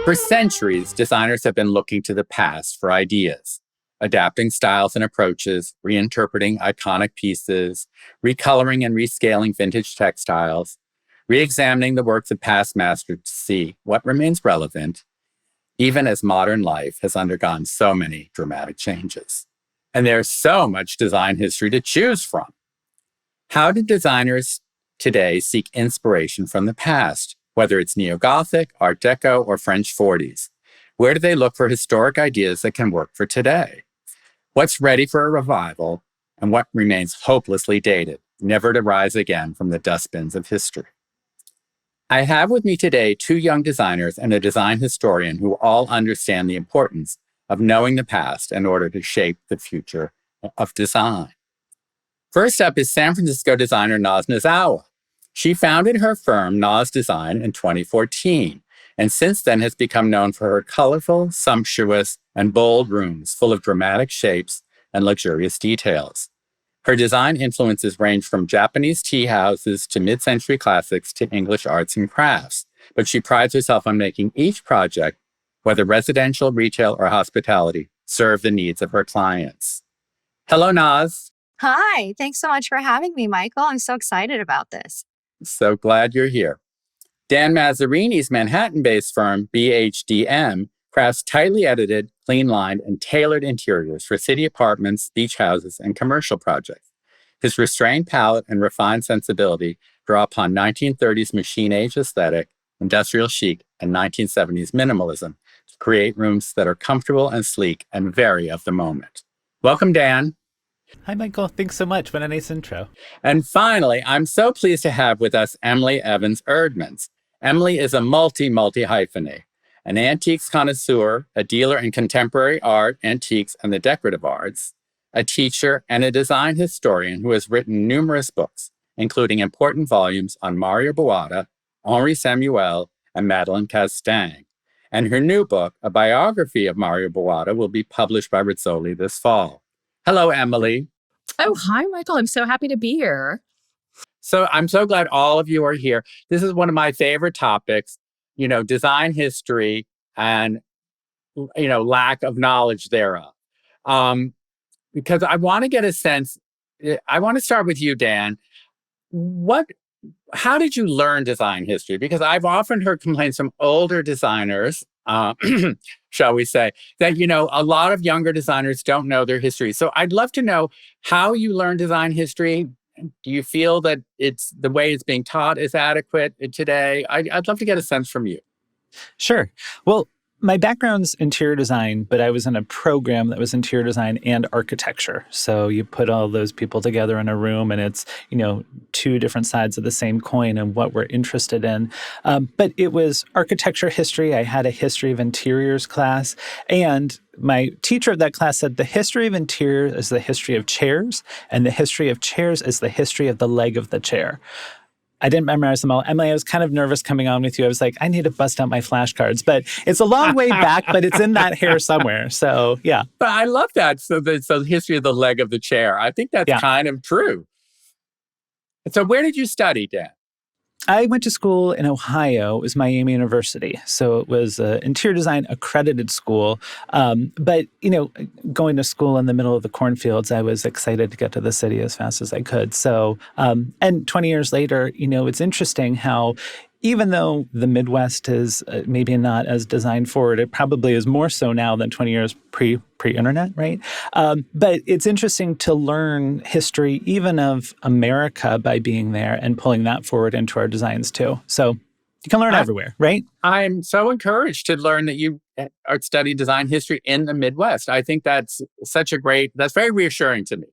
For centuries, designers have been looking to the past for ideas, adapting styles and approaches, reinterpreting iconic pieces, recoloring and rescaling vintage textiles, re-examining the works of past masters to see what remains relevant, even as modern life has undergone so many dramatic changes. And there's so much design history to choose from. How do designers today seek inspiration from the past, whether it's Neo-Gothic, Art Deco, or French 40s? Where do they look for historic ideas that can work for today? What's ready for a revival, and what remains hopelessly dated, never to rise again from the dustbins of history? I have with me today two young designers and a design historian who all understand the importance of knowing the past in order to shape the future of design. First up is San Francisco designer Nozawa. She founded her firm, Noz Design, in 2014, and since then has become known for her colorful, sumptuous, and bold rooms full of dramatic shapes and luxurious details. Her design influences range from Japanese tea houses to mid-century classics to English arts and crafts, but she prides herself on making each project, whether residential, retail, or hospitality, serve the needs of her clients. Hello, Noz. Hi, thanks so much for having me, Michael. I'm so excited about this. So glad you're here. Dan Mazzarini's Manhattan-based firm, BHDM, crafts tightly edited, clean-lined, and tailored interiors for city apartments, beach houses, and commercial projects. His restrained palette and refined sensibility draw upon 1930s machine-age aesthetic, industrial chic, and 1970s minimalism to create rooms that are comfortable and sleek and very of the moment. Welcome, Dan. Hi, Michael. Thanks so much. What a nice intro. And finally, I'm so pleased to have with us Emily Evans Eerdmans. Emily is a multi-hyphenate, an antiques connoisseur, a dealer in contemporary art, antiques, and the decorative arts, a teacher, and a design historian who has written numerous books, including important volumes on Mario Boada, Henri Samuel, and Madeleine Castaing. And her new book, a biography of Mario Boada, will be published by Rizzoli this fall. Hello, Emily. Oh, hi, Michael. I'm so happy to be here. So I'm so glad all of you are here. This is one of my favorite topics, design history and, lack of knowledge thereof. Because I want to get a sense, I want to start with you, Dan. How did you learn design history? Because I've often heard complaints from older designers, shall we say, that, a lot of younger designers don't know their history. So I'd love to know how you learn design history. Do you feel that it's the way it's being taught is adequate today? I'd love to get a sense from you. Sure. Well, my background's interior design, but I was in a program that was interior design and architecture. So you put all those people together in a room and it's, two different sides of the same coin and what we're interested in. But it was architecture history. I had a history of interiors class. And my teacher of that class said the history of interiors is the history of chairs, and the history of chairs is the history of the leg of the chair. I didn't memorize them all. Emily, I was kind of nervous coming on with you. I was like, I need to bust out my flashcards. But it's a long way back, but it's in that hair somewhere. So, yeah. But I love that. So the history of the leg of the chair. I think that's kind of true. So where did you study, Dan? I went to school in Ohio. It was Miami University. So it was an interior design accredited school. But, going to school in the middle of the cornfields, I was excited to get to the city as fast as I could. So, and 20 years later, it's interesting how even though the Midwest is maybe not as design forward, it probably is more so now than 20 years pre-internet, right? But it's interesting to learn history even of America by being there and pulling that forward into our designs too. So you can learn everywhere, right? I'm so encouraged to learn that you studied design history in the Midwest. I think that's that's very reassuring to me.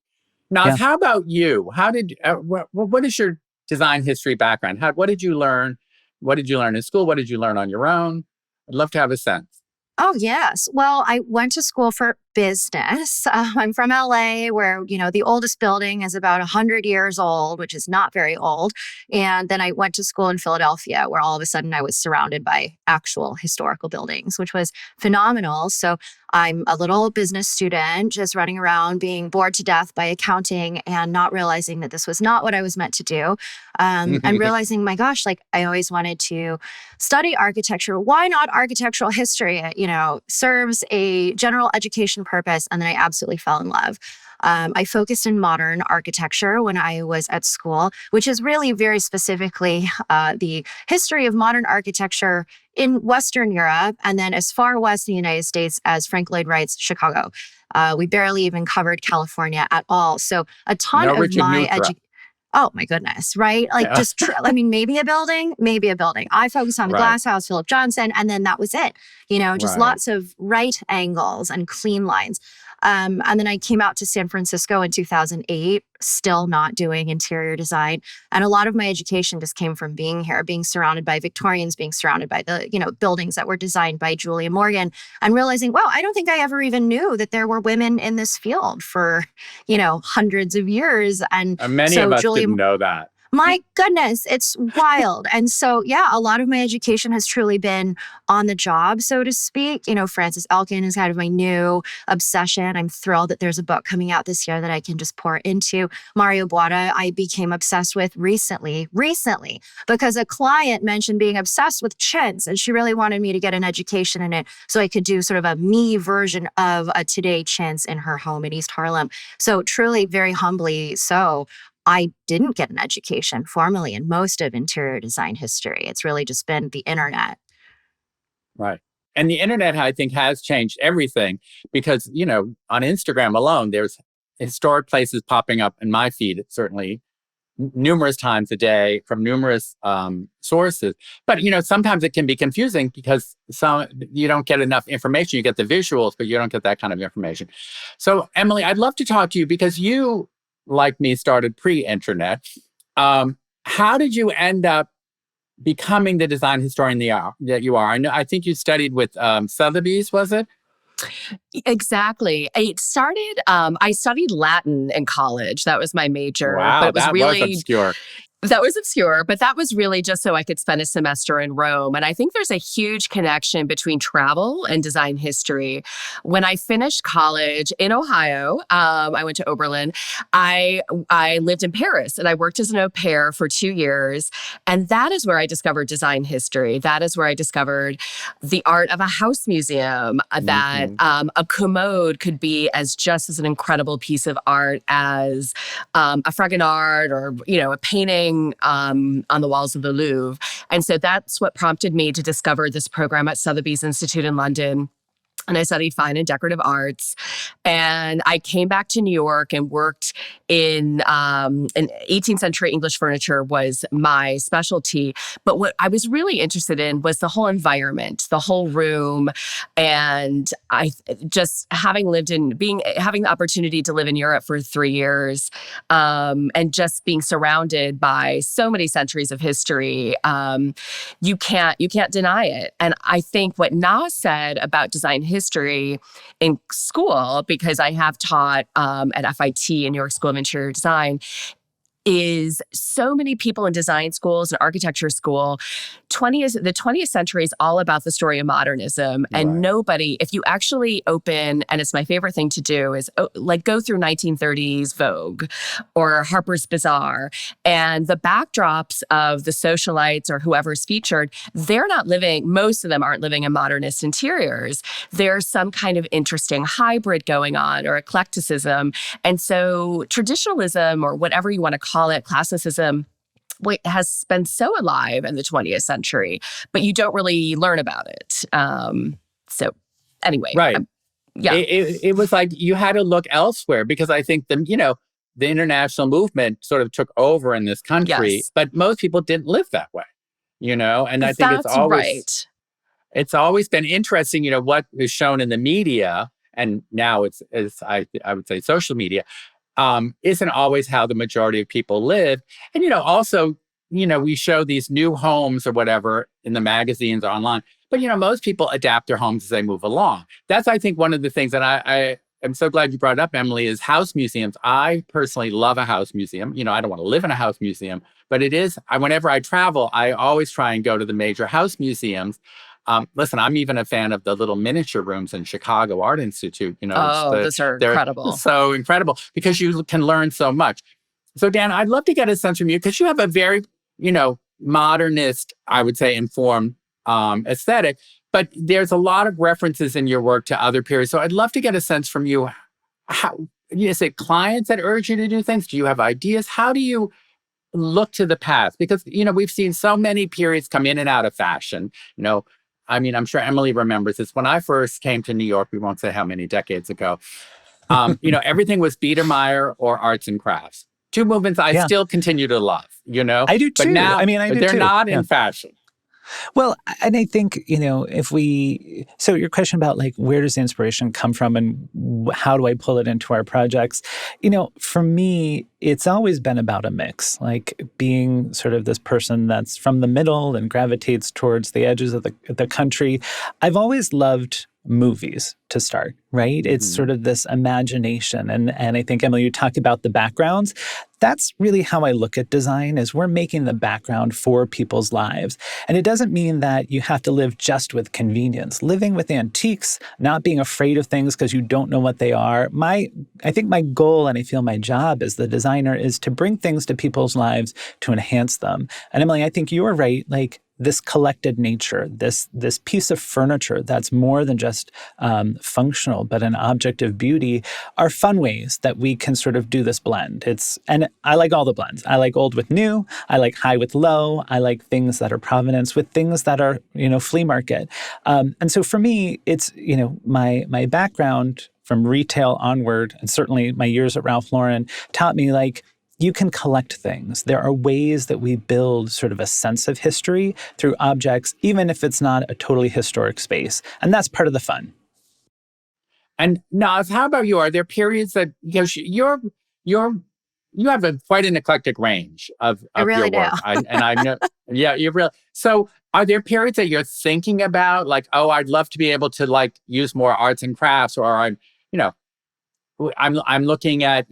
Now, How about you? What is your design history background? What did you learn? What did you learn in school? What did you learn on your own? I'd love to have a sense. Oh, yes. Well, I went to school for business. I'm from LA, where, the oldest building is about 100 years old, which is not very old. And then I went to school in Philadelphia, where all of a sudden I was surrounded by actual historical buildings, which was phenomenal. So I'm a little business student, just running around being bored to death by accounting and not realizing that this was not what I was meant to do. And realizing, my gosh, like I always wanted to study architecture. Why not architectural history? It, serves a general education purpose. And then I absolutely fell in love. I focused in modern architecture when I was at school, which is really very specifically the history of modern architecture in Western Europe, and then as far west in the United States as Frank Lloyd Wright's Chicago. We barely even covered California at all. So a ton No of Richard my Neutra. Oh my goodness, right? Like maybe a building. I focused on the Right. Glass House, Philip Johnson, and then that was it. Just Right. lots of right angles and clean lines. And then I came out to San Francisco in 2008, still not doing interior design. And a lot of my education just came from being here, being surrounded by Victorians, being surrounded by the, buildings that were designed by Julia Morgan, and realizing, wow, I don't think I ever even knew that there were women in this field for, hundreds of years. And Many so of us Julia didn't know that. My goodness, it's wild. And so, a lot of my education has truly been on the job, so to speak. Francis Elkin is kind of my new obsession. I'm thrilled that there's a book coming out this year that I can just pour into. Mario Boita, I became obsessed with recently, because a client mentioned being obsessed with chintz, and she really wanted me to get an education in it so I could do sort of a me version of a Today chintz in her home in East Harlem. So truly, very humbly so, I didn't get an education formally in most of interior design history. It's really just been the internet. Right. And the internet, I think, has changed everything because, on Instagram alone, there's historic places popping up in my feed, certainly numerous times a day from numerous sources. But, sometimes it can be confusing because you don't get enough information. You get the visuals, but you don't get that kind of information. So, Emily, I'd love to talk to you because you, like me, started pre-internet. How did you end up becoming the design historian that you are? I think you studied with Sotheby's, was it? Exactly. I studied Latin in college. That was my major. Wow, but it was that really was obscure. That was obscure, but that was really just so I could spend a semester in Rome. And I think there's a huge connection between travel and design history. When I finished college in Ohio, I went to Oberlin. I lived in Paris and I worked as an au pair for 2 years. And that is where I discovered design history. That is where I discovered the art of a house museum, that a commode could be just as an incredible piece of art as a Fragonard or, a painting on the walls of the Louvre. And so that's what prompted me to discover this program at Sotheby's Institute in London. And I studied fine and decorative arts. And I came back to New York and worked in 18th century English furniture was my specialty. But what I was really interested in was the whole environment, the whole room. And I just having the opportunity to live in Europe for 3 years, and just being surrounded by so many centuries of history, you can't deny it. And I think what Nas said about design history in school, because I have taught at FIT in New York School of Interior Design, is so many people in design schools and architecture school, the 20th century is all about the story of modernism. And nobody, if you actually open, and it's my favorite thing to do, is go through 1930s Vogue or Harper's Bazaar, and the backdrops of the socialites or whoever's featured, most of them aren't living in modernist interiors. There's some kind of interesting hybrid going on or eclecticism. And so traditionalism, or whatever you want to call it, classicism, has been so alive in the 20th century, but you don't really learn about it. So anyway. Right. Yeah. It was like you had to look elsewhere because I think the international movement sort of took over in this country, Yes. but most people didn't live that way, and I think That's right. It's always been interesting, what is shown in the media, and now it's I would say social media, isn't always how the majority of people live. And, also, we show these new homes or whatever in the magazines or online, But, most people adapt their homes as they move along. That's, I think, one of the things that I am so glad you brought up, Emily, is house museums. I personally love a house museum. I don't want to live in a house museum, but whenever I travel, I always try and go to the major house museums. Listen, I'm even a fan of the little miniature rooms in Chicago Art Institute. Those are they're incredible. so incredible because you can learn so much. So, Dan, I'd love to get a sense from you because you have a very, modernist, I would say, informed aesthetic, but there's a lot of references in your work to other periods. So I'd love to get a sense from you. How, is it clients that urge you to do things? Do you have ideas? How do you look to the past? Because, we've seen so many periods come in and out of fashion. I'm sure Emily remembers this. When I first came to New York, we won't say how many decades ago, everything was Biedermeier or arts and crafts. Two movements I still continue to love, I do too. But now I do they're too. not in fashion. Well, and I think, so your question about like, where does the inspiration come from and how do I pull it into our projects? For me, it's always been about a mix, like being sort of this person that's from the middle and gravitates towards the edges of the country. I've always loved movies to start, right? It's sort of this imagination. And I think, Emily, you talked about the backgrounds. That's really how I look at design, is we're making the background for people's lives. And it doesn't mean that you have to live just with convenience. Living with antiques, not being afraid of things because you don't know what they are. I think my goal, and I feel my job as the designer, is to bring things to people's lives to enhance them. And Emily, I think you're right. Like, this collected nature, this piece of furniture that's more than just functional, but an object of beauty, are fun ways that we can sort of do this blend. And I like all the blends. I like old with new. I like high with low. I like things that are provenance with things that are, flea market. And so for me, it's, my background from retail onward, and certainly my years at Ralph Lauren, taught me like, you can collect things. There are ways that we build sort of a sense of history through objects, even if it's not a totally historic space. And that's part of the fun. And Naz, how about you? Are there periods that, you have quite an eclectic range of really your work. I know, yeah, you really. So are there periods that you're thinking about, like, oh, I'd love to be able to like use more arts and crafts, or I'm looking at,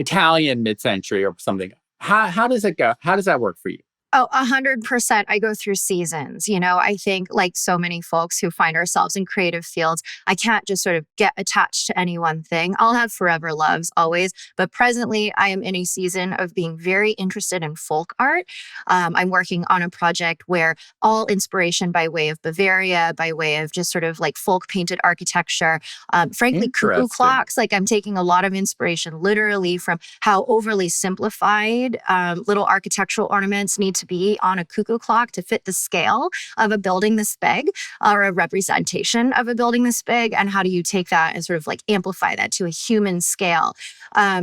Italian mid-century or something. How does it go? How does that work for you? Oh, 100%. I go through seasons. I think like so many folks who find ourselves in creative fields, I can't just sort of get attached to any one thing. I'll have forever loves always. But presently, I am in a season of being very interested in folk art. I'm working on a project where all inspiration by way of Bavaria, by way of just sort of like folk painted architecture, frankly, cuckoo clocks. Like I'm taking a lot of inspiration literally from how overly simplified little architectural ornaments need to be on a cuckoo clock to fit the scale of a building this big, or a representation of a building this big. And how do you take that and sort of like amplify that to a human scale?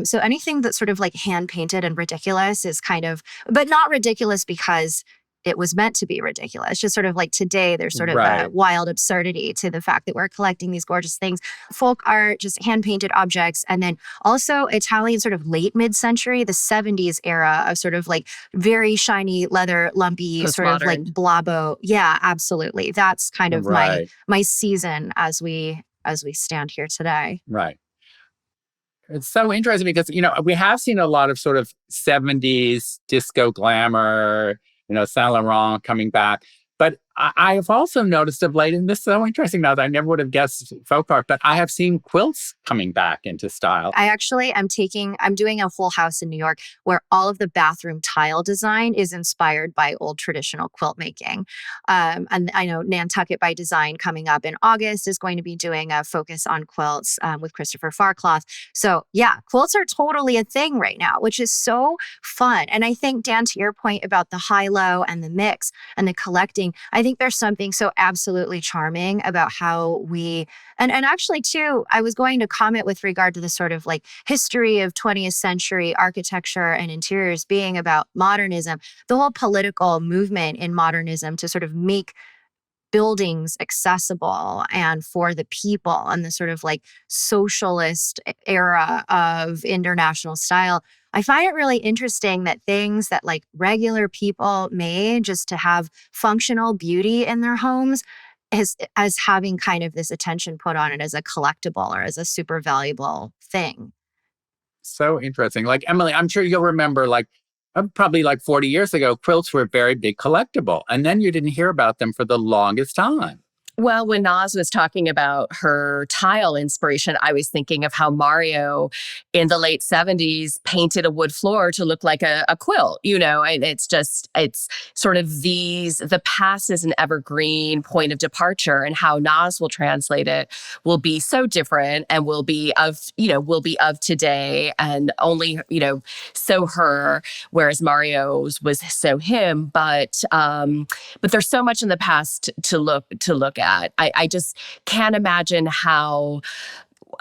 So anything that's sort of like hand painted and ridiculous is kind of, but not ridiculous because it was meant to be ridiculous. Just sort of like today, there's sort of a wild absurdity to the fact that we're collecting these gorgeous things. Folk art, just hand-painted objects. And then also Italian sort of late mid-century, the 70s era of sort of like very shiny leather, lumpy, sort of like blobbo. Yeah, absolutely. That's kind of my season as we stand here today. Right. It's so interesting because, we have seen a lot of sort of 70s disco glamour, Saint Laurent coming back. But I have also noticed of late, and this is so interesting now that I never would have guessed folk art, but I have seen quilts coming back into style. I actually I'm doing a whole house in New York where all of the bathroom tile design is inspired by old traditional quilt making. And I know Nantucket by Design coming up in August is going to be doing a focus on quilts with Christopher Farcloth. So yeah, quilts are totally a thing right now, which is so fun. And I think, Dan, to your point about the high-low and the mix and the collecting, I think there's something so absolutely charming about how we, and actually too, I was going to comment with regard to the sort of like history of 20th century architecture and interiors being about modernism, the whole political movement in modernism to sort of make buildings accessible and for the people, and the sort of like socialist era of international style. I find it really interesting that things that like regular people made just to have functional beauty in their homes as having kind of this attention put on it as a collectible or as a super valuable thing. So interesting. Like Emily, I'm sure you'll remember probably like 40 years ago, quilts were a very big collectible. And then you didn't hear about them for the longest time. Well, when Naz was talking about her tile inspiration, I was thinking of how Mario in the late 70s painted a wood floor to look like a quilt, and it's sort of the past is an evergreen point of departure, and how Naz will translate it will be so different and will be of today and only, so her, whereas Mario's was so him. But there's so much in the past to look at. I just can't imagine how,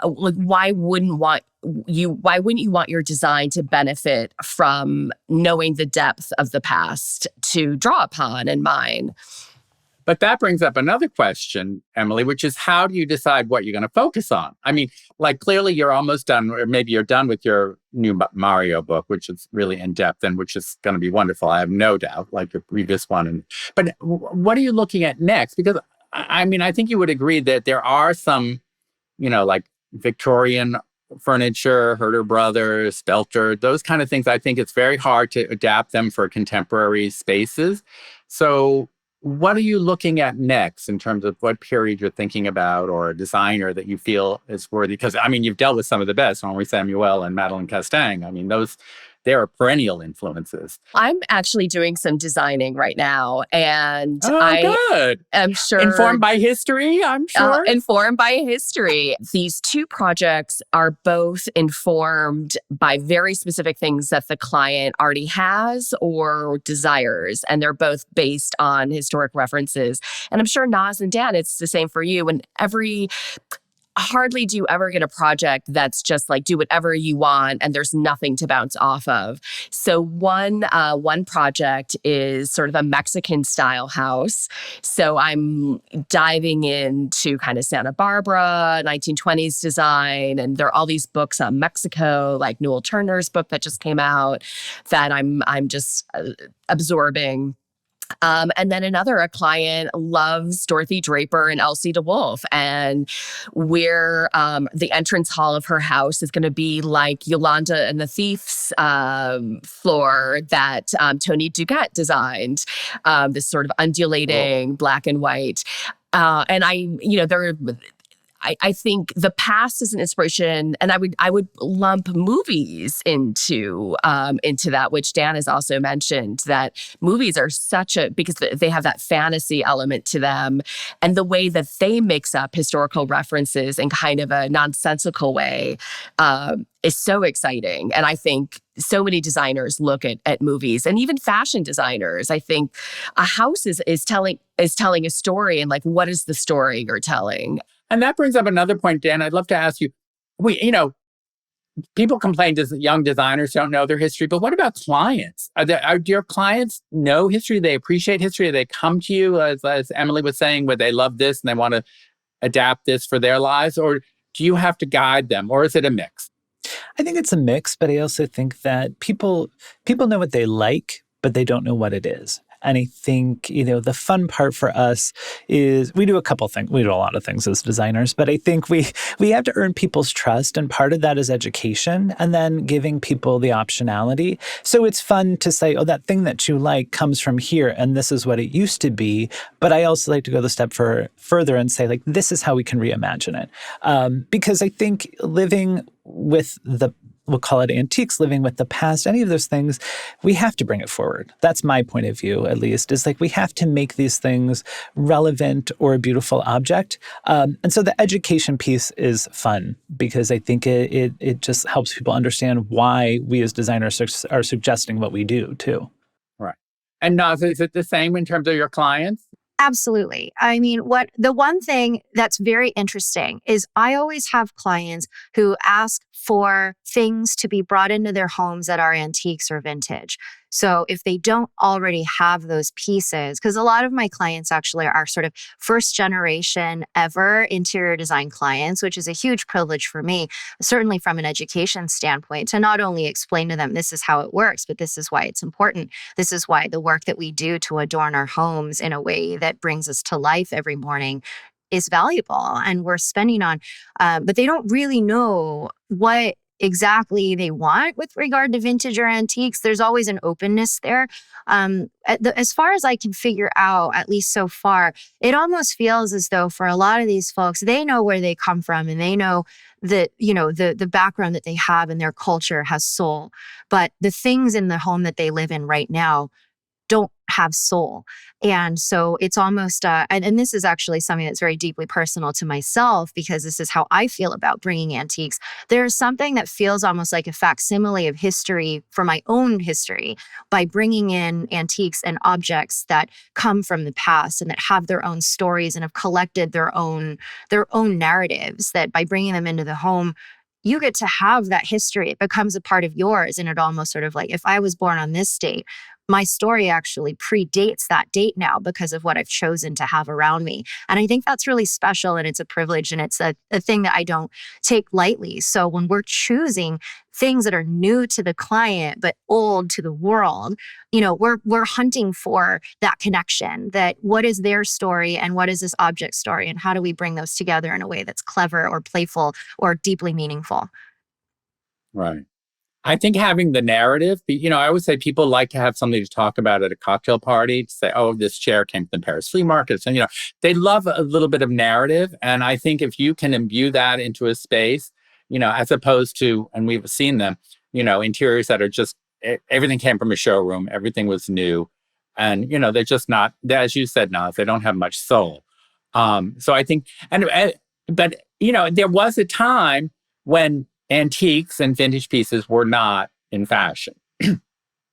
why wouldn't you want your design to benefit from knowing the depth of the past to draw upon in mine? But that brings up another question, Emily, which is how do you decide what you're going to focus on? I mean, clearly you're almost done, or maybe you're done with your new Mario book, which is really in depth and which is going to be wonderful. I have no doubt, like your previous one. But what are you looking at next? Because I mean, I think you would agree that there are some, like Victorian furniture, Herder Brothers, Belter, those kind of things. I think it's very hard to adapt them for contemporary spaces. So what are you looking at next in terms of what period you're thinking about, or a designer that you feel is worthy? Because, I mean, you've dealt with some of the best, Henri Samuel and Madeleine Castaing. I mean, they are perennial influences. I'm actually doing some designing right now, and good. I'm sure informed by history. I'm sure informed by history. These two projects are both informed by very specific things that the client already has or desires, and they're both based on historic references. And I'm sure Naz and Dan, it's the same for you. And hardly do you ever get a project that's just like do whatever you want and there's nothing to bounce off of. So one project is sort of a Mexican style house. So I'm diving into kind of Santa Barbara 1920s design, and there are all these books on Mexico, like Newell Turner's book that just came out, that I'm just absorbing. And then a client loves Dorothy Draper and Elsie DeWolf, and where the entrance hall of her house is going to be like Yolanda and the Thief's floor that Tony Duquette designed, this sort of undulating black and white. And I think the past is an inspiration, and I would lump movies into that, which Dan has also mentioned, that movies are because they have that fantasy element to them, and the way that they mix up historical references in kind of a nonsensical way is so exciting. And I think so many designers look at movies, and even fashion designers. I think a house is telling a story, and like, what is the story you're telling? And that brings up another point, Dan. I'd love to ask you, people complain that young designers don't know their history, but what about clients? Do your clients know history? Do they appreciate history? Do they come to you, as Emily was saying, where they love this and they want to adapt this for their lives? Or do you have to guide them? Or is it a mix? I think it's a mix, but I also think that people know what they like, but they don't know what it is. And I think, the fun part for us is we do a couple things. We do a lot of things as designers, but I think we have to earn people's trust. And part of that is education, and then giving people the optionality. So it's fun to say, oh, that thing that you like comes from here, and this is what it used to be. But I also like to go the step further and say, like, this is how we can reimagine it. Because I think living with we'll call it antiques, living with the past, any of those things, we have to bring it forward. That's my point of view, at least, is like we have to make these things relevant or a beautiful object. And so the education piece is fun, because I think it just helps people understand why we as designers are suggesting what we do too. Right. And Naz, is it the same in terms of your clients? Absolutely. I mean, the one thing that's very interesting is I always have clients who ask for things to be brought into their homes that are antiques or vintage. So if they don't already have those pieces, because a lot of my clients actually are sort of first generation ever interior design clients, which is a huge privilege for me, certainly from an education standpoint, to not only explain to them this is how it works, but this is why it's important. This is why the work that we do to adorn our homes in a way that brings us to life every morning is valuable and we're spending on, but they don't really know what exactly they want with regard to vintage or antiques. There's always an openness there. As far as I can figure out, at least so far, it almost feels as though for a lot of these folks, they know where they come from and they know that, the background that they have and their culture has soul. But the things in the home that they live in right now don't have soul. And so it's almost, and this is actually something that's very deeply personal to myself because this is how I feel about bringing antiques. There's something that feels almost like a facsimile of history for my own history by bringing in antiques and objects that come from the past and that have their own stories and have collected their own narratives, that by bringing them into the home, you get to have that history. It becomes a part of yours. And it almost sort of like, if I was born on this date, my story actually predates that date now because of what I've chosen to have around me. And I think that's really special and it's a privilege and it's a thing that I don't take lightly. So when we're choosing things that are new to the client but old to the world, we're hunting for that connection, that what is their story and what is this object story and how do we bring those together in a way that's clever or playful or deeply meaningful. Right. I think having the narrative, I always say people like to have something to talk about at a cocktail party, to say, oh, this chair came from the Paris flea markets. And, they love a little bit of narrative. And I think if you can imbue that into a space, as opposed to, and we've seen them, interiors that are just, everything came from a showroom, everything was new. And, they're just not, as you said, Naz, they don't have much soul. So I think, but there was a time when antiques and vintage pieces were not in fashion.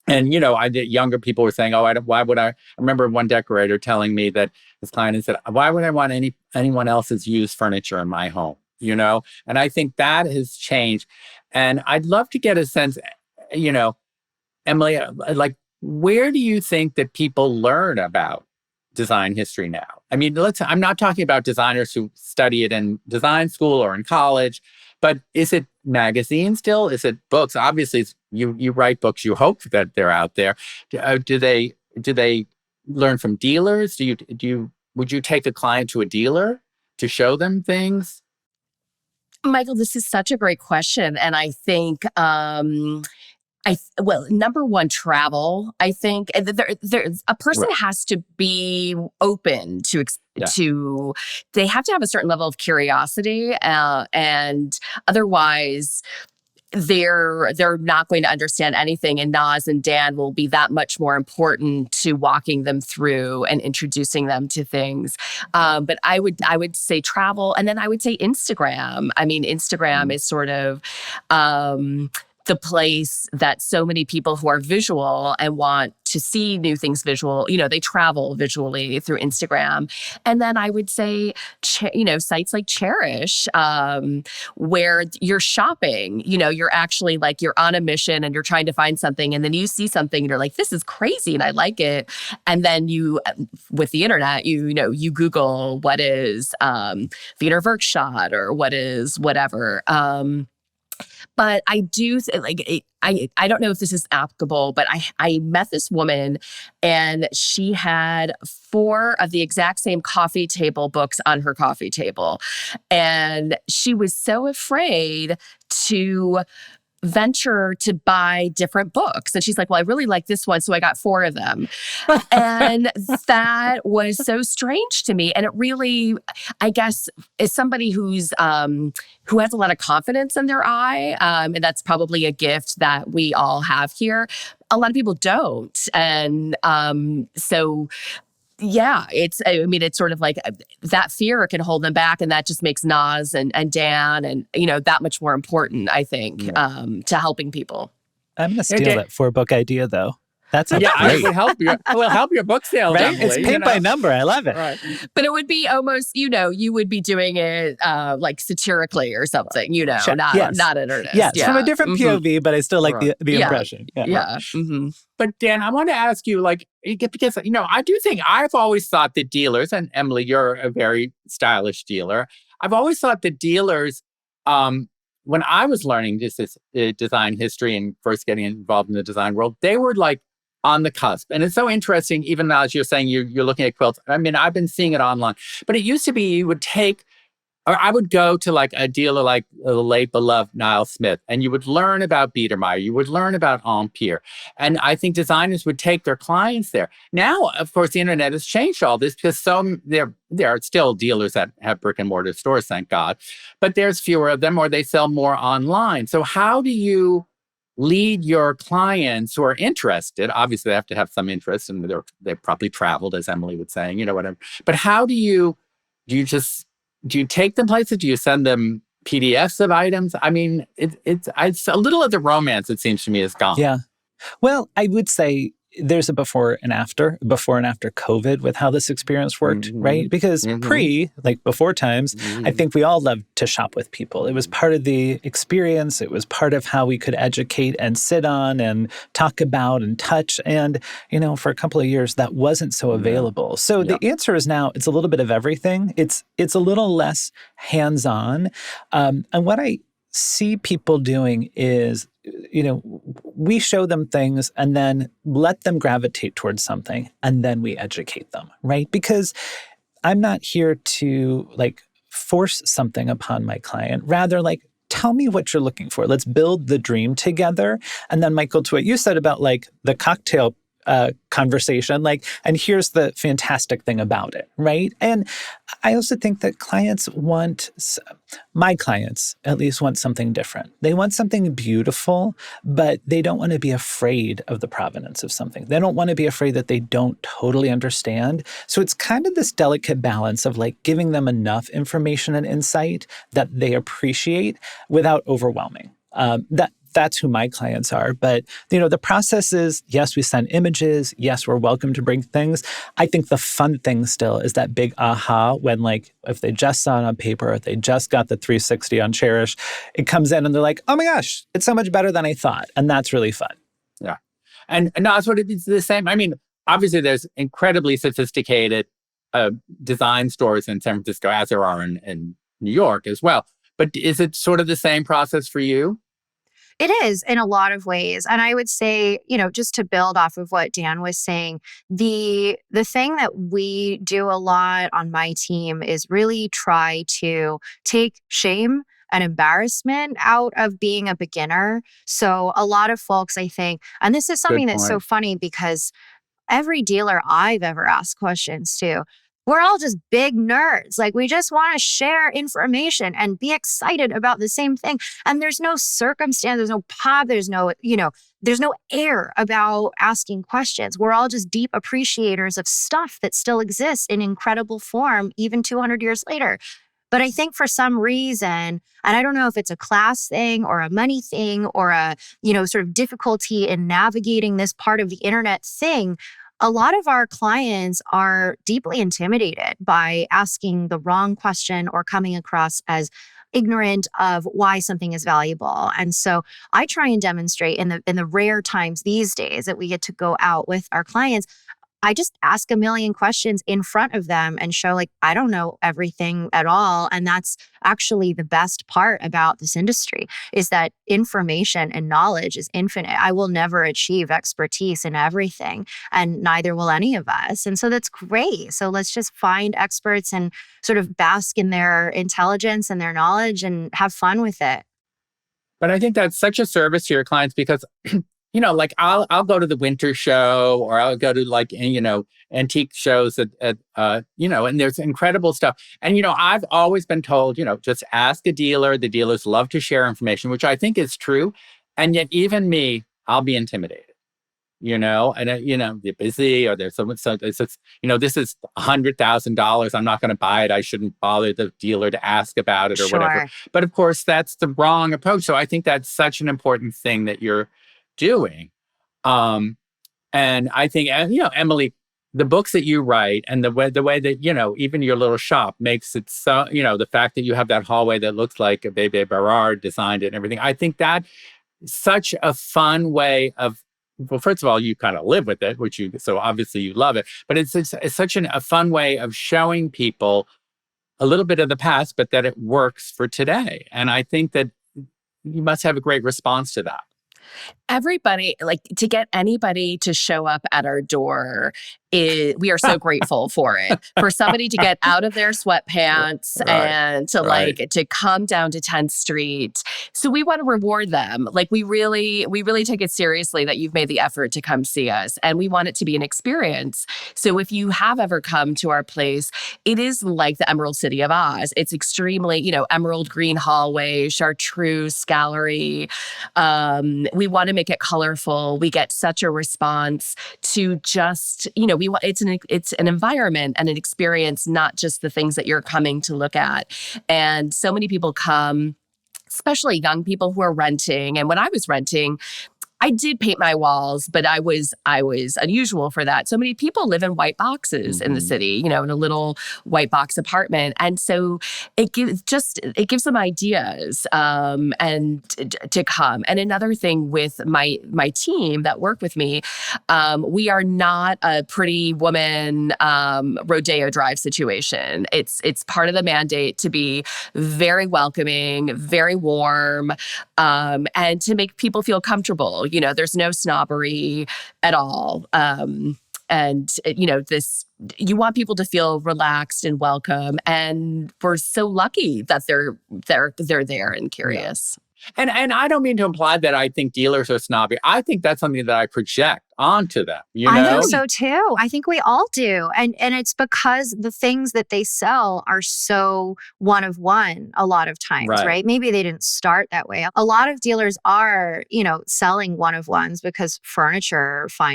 And, younger people were saying, oh, why would I remember one decorator telling me that his client had said, why would I want anyone else's used furniture in my home? And I think that has changed. And I'd love to get a sense, Emily, like, where do you think that people learn about design history now? I mean, I'm not talking about designers who study it in design school or in college, but is it magazines still? Is it books? Obviously, you write books. You hope that they're out there. Do they learn from dealers? Would you take a client to a dealer to show them things? Michael, this is such a great question, and I think number one, travel. I think there's a person Right. has to be open to they have to have a certain level of curiosity, and otherwise they're not going to understand anything. And Naz and Dan will be that much more important to walking them through and introducing them to things. But I would say travel, and then I would say Instagram. I mean, Instagram is sort of the place that so many people who are visual and want to see new things visual, they travel visually through Instagram. And then I would say, sites like Chairish, where you're shopping, you're actually like, you're on a mission and you're trying to find something. And then you see something and you're like, this is crazy and I like it. And then with the internet, you Google what is Wiener Werkstatt or what is whatever. But I do I don't know if this is applicable, but I met this woman and she had 4 of the exact same coffee table books on her coffee table. And she was so afraid to venture to buy different books. And she's like, well, I really like this one. So I got 4 of them. And that was so strange to me. And it really, I guess, is somebody who has a lot of confidence in their eye. And that's probably a gift that we all have here. A lot of people don't. And so yeah, it's sort of like that fear can hold them back. And that just makes Naz and Dan and, that much more important, I think, to helping people. I'm going to steal that 4-book idea, though. That's Yeah, I great. will help your book sales, Right? Emily, It's paint by number. I love it. Right. But it would be almost, you would be doing it like satirically or something, Sure. not Yes. not in earnest. Yes, Yeah. from a different Mhm. POV, but I still like Right. the Yeah. impression. Yeah. Yeah. Mm-hmm. But Dan, I want to ask you, because I do think I've always thought that dealers, and Emily, you're a very stylish dealer. I've always thought that dealers, when I was learning this design history and first getting involved in the design world, they were like on the cusp. And it's so interesting, even now as you're saying you're looking at quilts. I mean, I've been seeing it online, but it used to be you would take, or I would go to like a dealer like the late beloved Niall Smith, and you would learn about Biedermeier, you would learn about Empire. And I think designers would take their clients there. Now, of course, the internet has changed all this because there are still dealers that have brick and mortar stores, thank God, but there's fewer of them, or they sell more online. So how do you lead your clients who are interested? Obviously, they have to have some interest, and they've probably traveled, as Emily was saying, whatever. But how do you take them places? Do you send them PDFs of items? I mean, it's a little of the romance, it seems to me, is gone. Yeah. Well, I would say there's a before and after COVID with how this experience worked, right? Because before times, I think we all loved to shop with people. It was part of the experience. It was part of how we could educate and sit on and talk about and touch. And, for a couple of years, that wasn't so available. So the answer is now it's a little bit of everything. It's a little less hands-on. And what I see people doing is, we show them things and then let them gravitate towards something, and then we educate them, right? Because I'm not here to force something upon my client. Rather, tell me what you're looking for. Let's build the dream together. And then, Michael, to what you said about the cocktail conversation, and here's the fantastic thing about it, right? And I also think that my clients at least want something different. They want something beautiful, but they don't want to be afraid of the provenance of something. They don't want to be afraid that they don't totally understand. So it's kind of this delicate balance of giving them enough information and insight that they appreciate without overwhelming. That's who my clients are. But, the process is, yes, we send images. Yes, we're welcome to bring things. I think the fun thing still is that big aha when, if they just saw it on paper, or if they just got the 360 on Chairish, it comes in and they're like, oh my gosh, it's so much better than I thought. And that's really fun. Yeah. And no, it's what it's the same. I mean, obviously there's incredibly sophisticated design stores in San Francisco, as there are in New York as well. But is it sort of the same process for you? It is in a lot of ways. And I would say, just to build off of what Dan was saying, the thing that we do a lot on my team is really try to take shame and embarrassment out of being a beginner. So a lot of folks, I think, and this is something that's so funny because every dealer I've ever asked questions to, we're all just big nerds. We just want to share information and be excited about the same thing. And there's no circumstance, there's no pop, there's no air about asking questions. We're all just deep appreciators of stuff that still exists in incredible form, even 200 years later. But I think for some reason, and I don't know if it's a class thing or a money thing or a, sort of difficulty in navigating this part of the internet thing, a lot of our clients are deeply intimidated by asking the wrong question or coming across as ignorant of why something is valuable. And so I try and demonstrate in the rare times these days that we get to go out with our clients, I just ask a million questions in front of them and show I don't know everything at all. And that's actually the best part about this industry is that information and knowledge is infinite. I will never achieve expertise in everything, and neither will any of us. And so that's great. So let's just find experts and sort of bask in their intelligence and their knowledge and have fun with it. But I think that's such a service to your clients because I'll go to the winter show, or I'll go to antique shows at and there's incredible stuff. And, I've always been told, just ask a dealer. The dealers love to share information, which I think is true. And yet even me, I'll be intimidated, and, they're busy, or there's someone, so it's just, this is $100,000. I'm not going to buy it. I shouldn't bother the dealer to ask about it or whatever. But of course, that's the wrong approach. So I think that's such an important thing that you're doing. And I think, Emily, the books that you write and the way that, even your little shop makes it so, the fact that you have that hallway that looks like a Bebe Berard designed it and everything, I think that is such a fun way of, well, first of all, you kind of live with it, so obviously you love it, but it's such a fun way of showing people a little bit of the past, but that it works for today. And I think that you must have a great response to that. Everybody, like, to get anybody to show up at our door, we are so grateful for it. For somebody to get out of their sweatpants and to come down to 10th Street. So we want to reward them. Like, we really take it seriously that you've made the effort to come see us, and we want it to be an experience. So if you have ever come to our place, it is like the Emerald City of Oz. It's extremely, emerald green hallway, chartreuse gallery. We want to make it colorful. We get such a response to just, it's an environment and an experience, not just the things that you're coming to look at. And so many people come, especially young people who are renting. And when I was renting, I did paint my walls, but I was unusual for that. So many people live in white boxes in the city, in a little white box apartment, and so it gives them ideas and to come. And another thing with my team that work with me, we are not a pretty woman Rodeo Drive situation. It's part of the mandate to be very welcoming, very warm, and to make people feel comfortable. There's no snobbery at all. You want people to feel relaxed and welcome. And we're so lucky that they're there and curious. Yeah. And I don't mean to imply that I think dealers are snobby. I think that's something that I project onto them. I think so too. I think we all do. And it's because the things that they sell are so one of one a lot of times, right? Maybe they didn't start that way. A lot of dealers are, selling one of ones because fine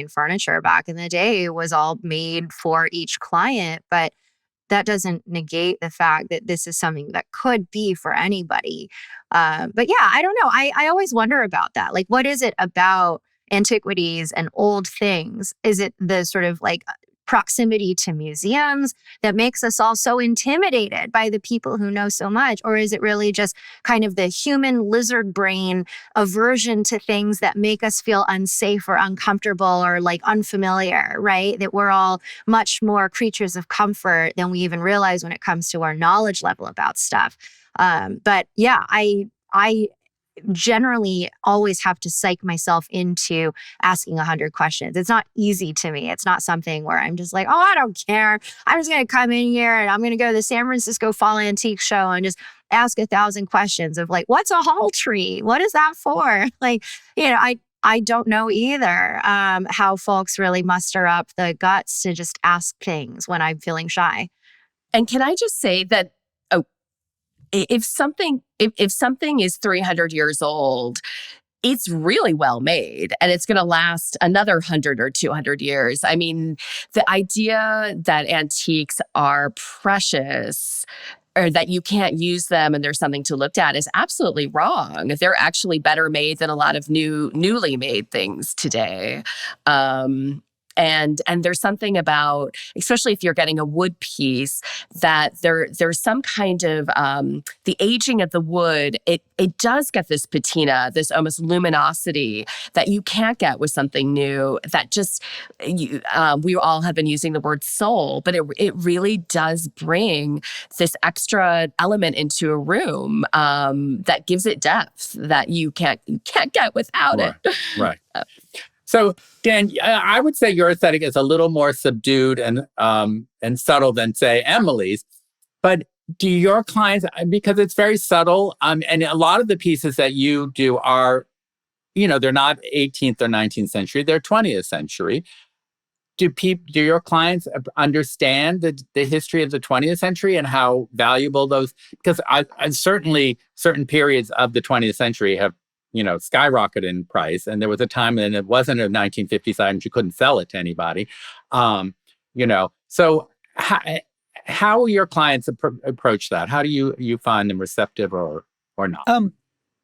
furniture back in the day was all made for each client. But that doesn't negate the fact that this is something that could be for anybody. But yeah, I don't know. I always wonder about that. Like, what is it about antiquities and old things? Is it the sort of like proximity to museums that makes us all so intimidated by the people who know so much? Or is it really just kind of the human lizard brain aversion to things that make us feel unsafe or uncomfortable or like unfamiliar, right? That we're all much more creatures of comfort than we even realize when it comes to our knowledge level about stuff. But yeah, I generally always have to psych myself into asking 100 questions. It's not easy to me. It's not something where I'm just like, oh, I don't care. I'm just going to come in here and I'm going to go to the San Francisco Fall Antique Show and just ask 1,000 questions of like, what's a hall tree? What is that for? Like, I don't know either how folks really muster up the guts to just ask things when I'm feeling shy. And can I just say that if something is 300 years old, it's really well made and it's going to last another 100 or 200 years. I mean, the idea that antiques are precious or that you can't use them and there's something to look at is absolutely wrong. They're actually better made than a lot of newly made things today. And there's something about, especially if you're getting a wood piece, that there's some kind of the aging of the wood. It does get this patina, this almost luminosity that you can't get with something new. That just we all have been using the word soul, but it really does bring this extra element into a room that gives it depth that you can't get without it. Right. So, Dan, I would say your aesthetic is a little more subdued and subtle than, say, Emily's. But do your clients, because it's very subtle, and a lot of the pieces that you do are, they're not 18th or 19th century, they're 20th century. Do your clients understand the history of the 20th century and how valuable those? Because I certainly certain periods of the 20th century have skyrocketed in price. And there was a time when it wasn't a 1950s item, you couldn't sell it to anybody. So how will your clients approach that? How do you find them receptive or not?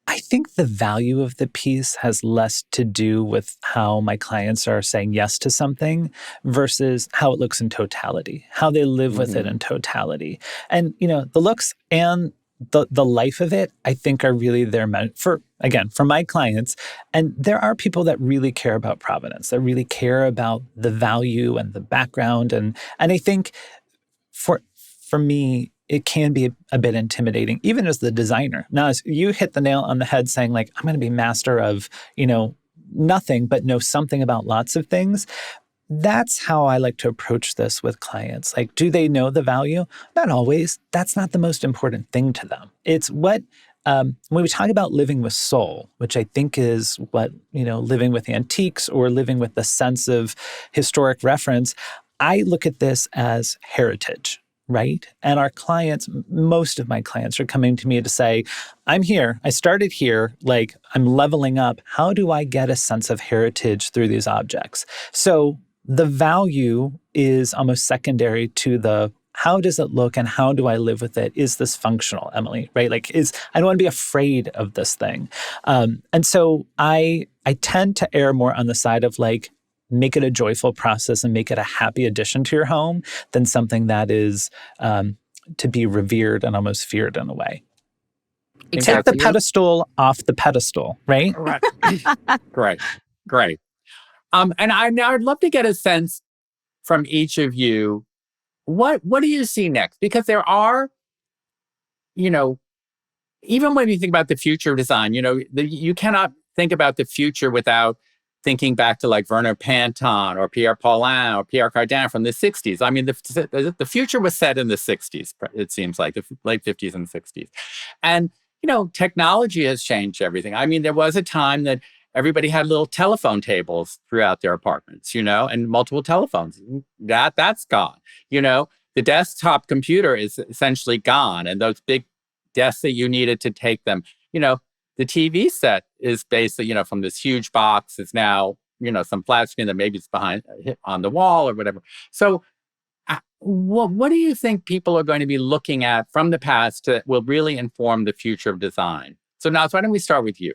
I think the value of the piece has less to do with how my clients are saying yes to something versus how it looks in totality, how they live with it in totality. And, the looks and the life of it, I think are really there for my clients. And there are people that really care about provenance, that really care about the value and the background. And I think for me, it can be a bit intimidating, even as the designer. Now, as you hit the nail on the head saying, like, I'm going to be master of, nothing, but know something about lots of things. That's how I like to approach this with clients. Like, do they know the value? Not always. That's not the most important thing to them. It's what, when we talk about living with soul, which I think is what, living with antiques or living with the sense of historic reference, I look at this as heritage, right? And our clients, most of my clients are coming to me to say, I'm here. I started here. Like, I'm leveling up. How do I get a sense of heritage through these objects? So the value is almost secondary to the how does it look and how do I live with it? Is this functional, Emily? Right? Like, I don't want to be afraid of this thing. And so I tend to err more on the side of like, make it a joyful process and make it a happy addition to your home than something that is to be revered and almost feared in a way. Exactly. Take the pedestal off the pedestal, right? Right. Great. And I'd love to get a sense from each of you. What do you see next? Because there are, even when you think about the future of design, you cannot think about the future without thinking back to like Werner Panton or Pierre Paulin or Pierre Cardin from the 60s. I mean, the future was set in the 60s, it seems like, the late 50s and 60s. And, technology has changed everything. I mean, there was a time that everybody had little telephone tables throughout their apartments, and multiple telephones. That's gone. The desktop computer is essentially gone. And those big desks that you needed to take them, the TV set is basically, from this huge box is now, some flat screen that maybe it's behind on the wall or whatever. So what do you think people are going to be looking at from the past that will really inform the future of design? So Naz, why don't we start with you?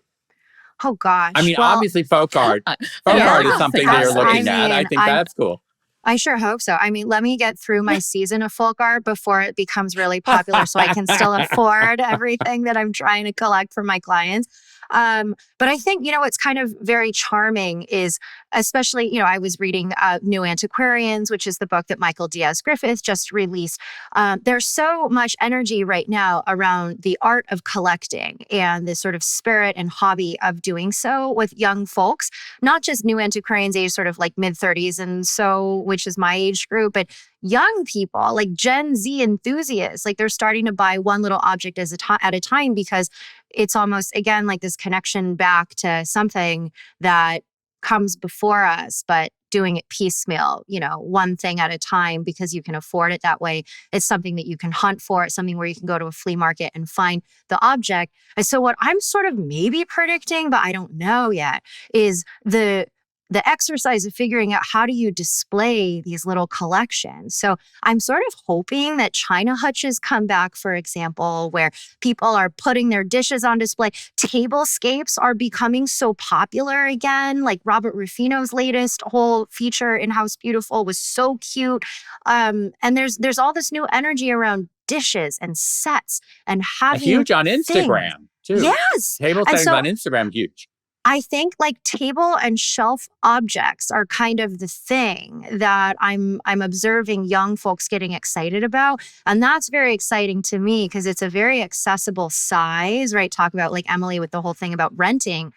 Oh, gosh. I mean, Well, obviously folk art. Folk art is something that you're looking at. I think that's cool. I sure hope so. I mean, let me get through my season of folk art before it becomes really popular so I can still afford everything that I'm trying to collect for my clients. But I think, what's kind of very charming is, especially, I was reading New Antiquarians, which is the book that Michael Diaz-Griffith just released. There's so much energy right now around the art of collecting and this sort of spirit and hobby of doing so with young folks, not just New Antiquarians age sort of like mid-30s and so, which is my age group, but young people, like Gen Z enthusiasts, like they're starting to buy one little object at a time because it's almost, again, like this connection back to something that comes before us, but doing it piecemeal, one thing at a time because you can afford it that way. It's something that you can hunt for. It's something where you can go to a flea market and find the object. And so what I'm sort of maybe predicting, but I don't know yet, is the exercise of figuring out how do you display these little collections. So I'm sort of hoping that China hutches come back, for example, where people are putting their dishes on display. Tablescapes are becoming so popular again. Like Robert Rufino's latest whole feature in House Beautiful was so cute. And there's all this new energy around dishes and sets and having huge on Instagram too. Yes. Table settings on Instagram, huge. I think like table and shelf objects are kind of the thing that I'm observing young folks getting excited about. And that's very exciting to me because it's a very accessible size, right? Talk about like Emily with the whole thing about renting.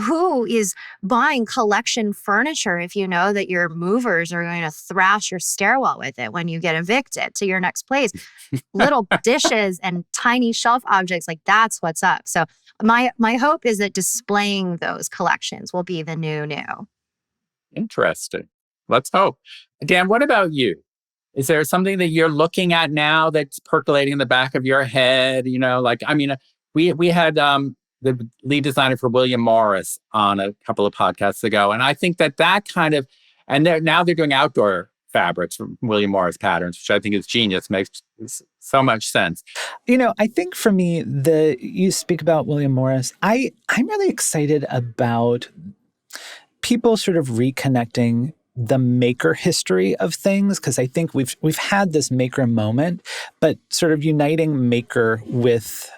Who is buying collection furniture if you know that your movers are going to thrash your stairwell with it when you get evicted to your next place? Little dishes and tiny shelf objects, like that's what's up. So my hope is that displaying those collections will be the new. Interesting. Let's hope. Dan, what about you? Is there something that you're looking at now that's percolating in the back of your head? We had the lead designer for William Morris on a couple of podcasts ago. And I think that kind of, and now they're doing outdoor fabrics from William Morris patterns, which I think is genius, makes so much sense. I think for me, you speak about William Morris. I'm really excited about people sort of reconnecting the maker history of things, because I think we've had this maker moment, but sort of uniting maker with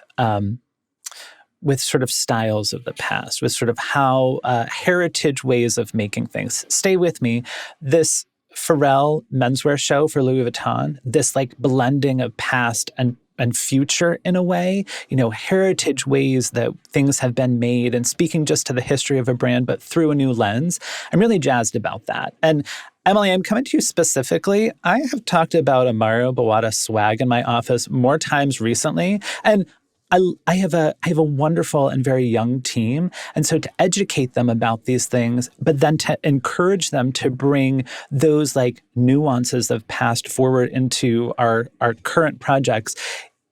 sort of styles of the past, with sort of how heritage ways of making things. Stay with me. This Pharrell menswear show for Louis Vuitton, this like blending of past and future in a way, heritage ways that things have been made, and speaking just to the history of a brand, but through a new lens. I'm really jazzed about that. And Emily, I'm coming to you specifically. I have talked about a Mario Bawada swag in my office more times recently, and I have a wonderful and very young team. And so to educate them about these things, but then to encourage them to bring those like nuances of past forward into our current projects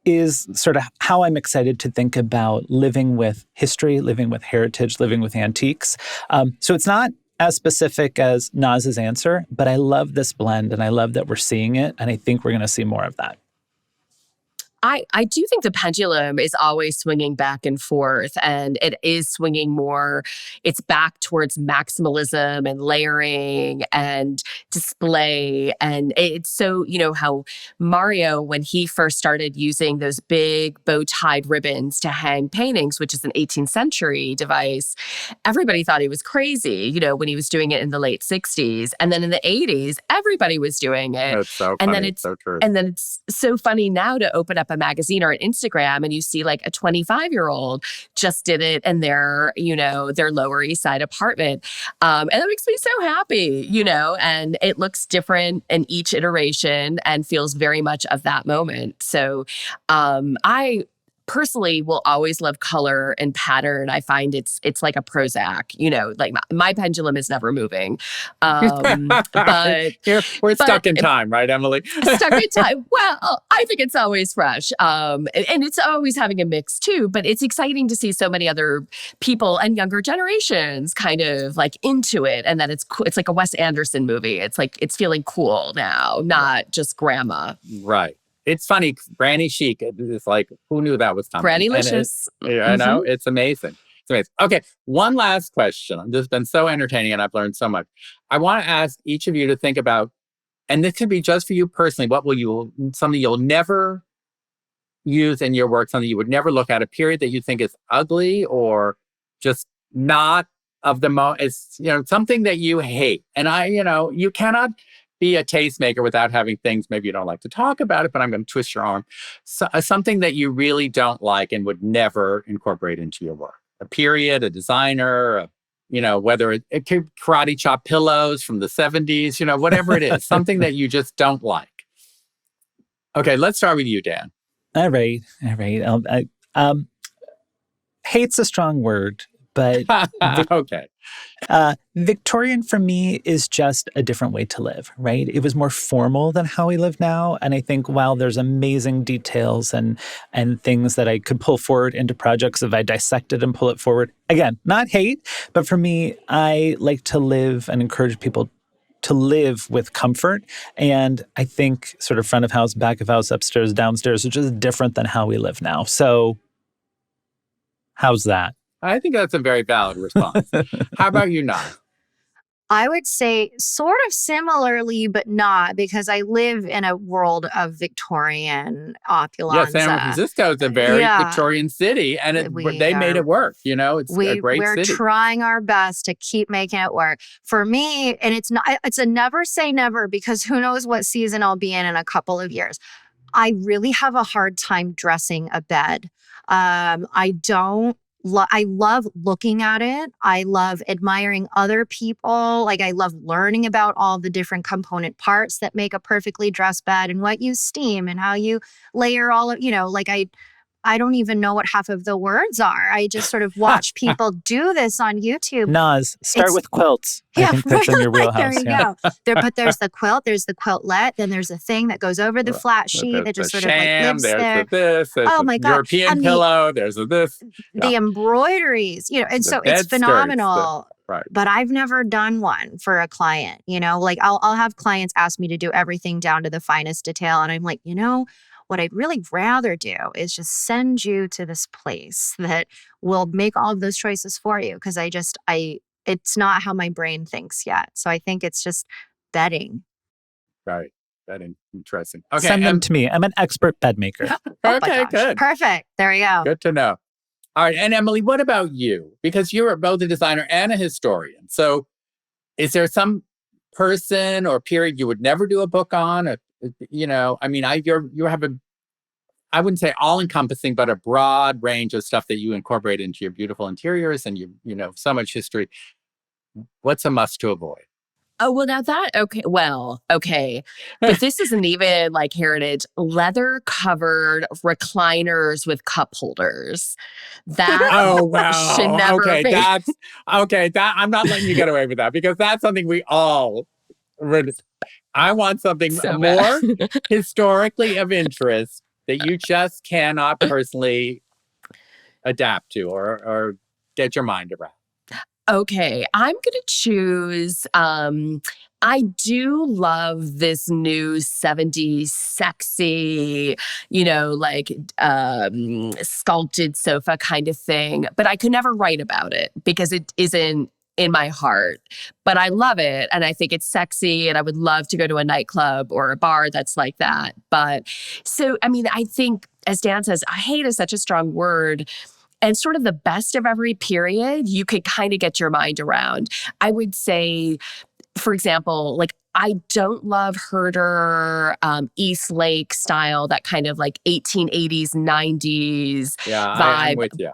is sort of how I'm excited to think about living with history, living with heritage, living with antiques. So it's not as specific as Naz's answer, but I love this blend and I love that we're seeing it. And I think we're going to see more of that. I do think the pendulum is always swinging back and forth, and it is swinging more. It's back towards maximalism and layering and display. And it's so, how Mario, when he first started using those big bow-tied ribbons to hang paintings, which is an 18th century device, everybody thought he was crazy, when he was doing it in the late 60s. And then in the 80s, everybody was doing it. It's so funny. And then it's so true. And then it's so funny now to open up a magazine or an Instagram and you see like a 25-year-old just did it in their Lower East Side apartment. And that makes me so happy, and it looks different in each iteration and feels very much of that moment. So I personally will always love color and pattern. I find it's like a Prozac, like my pendulum is never moving. But we're stuck in time, right, Emily? Stuck in time. Well, I think it's always fresh. And it's always having a mix too, but it's exciting to see so many other people and younger generations kind of like into it. And that it's cool. It's like a Wes Anderson movie. It's like, it's feeling cool now, not just grandma. Right. It's funny, Granny Chic, it's like, who knew that was coming? Granny-licious. I know, it's amazing. It's amazing. Okay, one last question. This has been so entertaining and I've learned so much. I want to ask each of you to think about, and this could be just for you personally, something you'll never use in your work, something you would never look at, a period that you think is ugly or just not of the moment. It's, something that you hate. And you cannot be a tastemaker without having things, maybe you don't like to talk about it, but I'm going to twist your arm. So, something that you really don't like and would never incorporate into your work. A period, a designer, whether it could karate chop pillows from the 70s, whatever it is, something that you just don't like. Okay, let's start with you, Dan. All right. Hate's a strong word, but okay. Victorian for me is just a different way to live, right? It was more formal than how we live now. And I think while there's amazing details and things that I could pull forward into projects if I dissect it and pull it forward, again, not hate, but for me, I like to live and encourage people to live with comfort. And I think sort of front of house, back of house, upstairs, downstairs, which is different than how we live now. So how's that? I think that's a very valid response. How about you, Naz? I would say sort of similarly, but not, because I live in a world of Victorian opulence. Yeah, San Francisco is a very Victorian city, and they made it work. It's a great city. We're trying our best to keep making it work. For me, and it's a never say never, because who knows what season I'll be in a couple of years. I really have a hard time dressing a bed. I love looking at it. I love admiring other people. Like, I love learning about all the different component parts that make a perfectly dressed bed and what you steam and how you layer all of, I don't even know what half of the words are. I just sort of watch people do this on YouTube. Naz, start with quilts. I think that's in your wheelhouse. There you go. But there's the quilt, there's the quiltlet, then there's a thing that goes over the flat sheet that just sort of like lives there. There's oh my God. European pillow, there's this. The embroideries, and so it's phenomenal. Right. But I've never done one for a client, like I'll have clients ask me to do everything down to the finest detail. And I'm like, what I'd really rather do is just send you to this place that will make all of those choices for you. Cause it's not how my brain thinks yet. So I think it's just bedding. Right. That interesting. Okay. Send them to me. I'm an expert bed maker. Okay, good. Perfect. There we go. Good to know. All right. And Emily, what about you? Because you're both a designer and a historian. So is there some person or period you would never do a book on? You have I wouldn't say all encompassing, but a broad range of stuff that you incorporate into your beautiful interiors and so much history. What's a must to avoid? Oh, well, now that, okay. But this isn't even like heritage. Leather covered recliners with cup holders. That should never be. I'm not letting you get away with that because that's something we all I want something more historically of interest that you just cannot personally adapt to or get your mind around. Okay, I'm going to choose. I do love this new 70s sexy, sculpted sofa kind of thing. But I could never write about it because it isn't in my heart. But I love it. And I think it's sexy. And I would love to go to a nightclub or a bar that's like that. But I think, as Dan says, I hate is such a strong word. And sort of the best of every period, you could kind of get your mind around. I would say, for example, I don't love Herder, East Lake style, that kind of 1880s, 90s vibe. I'm with you.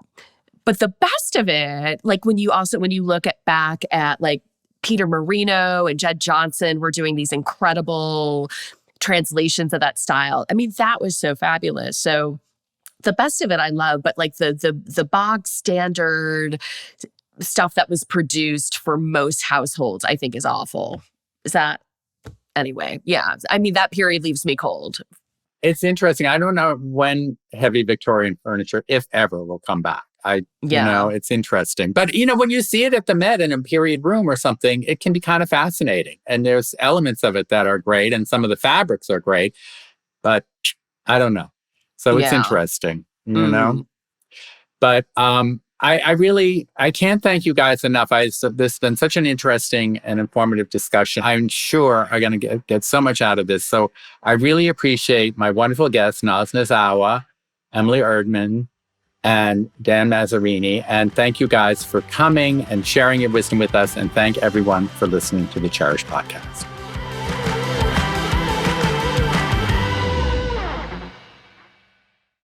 But the best of it, when you look back at Peter Marino and Jed Johnson were doing these incredible translations of that style. That was so fabulous. So the best of it I love, but the bog standard stuff that was produced for most households, I think is awful. Is that anyway? Yeah. That period leaves me cold. It's interesting. I don't know when heavy Victorian furniture, if ever, will come back. It's interesting. But, when you see it at the Met in a period room or something, it can be kind of fascinating. And there's elements of it that are great. And some of the fabrics are great. But I don't know. So it's interesting, But I can't thank you guys enough. This has been such an interesting and informative discussion. I'm sure are going to get so much out of this. So I really appreciate my wonderful guests, Nozawa, Emily Eerdmans, and Dan Mazzarini. And thank you guys for coming and sharing your wisdom with us. And thank everyone for listening to the Chairish podcast.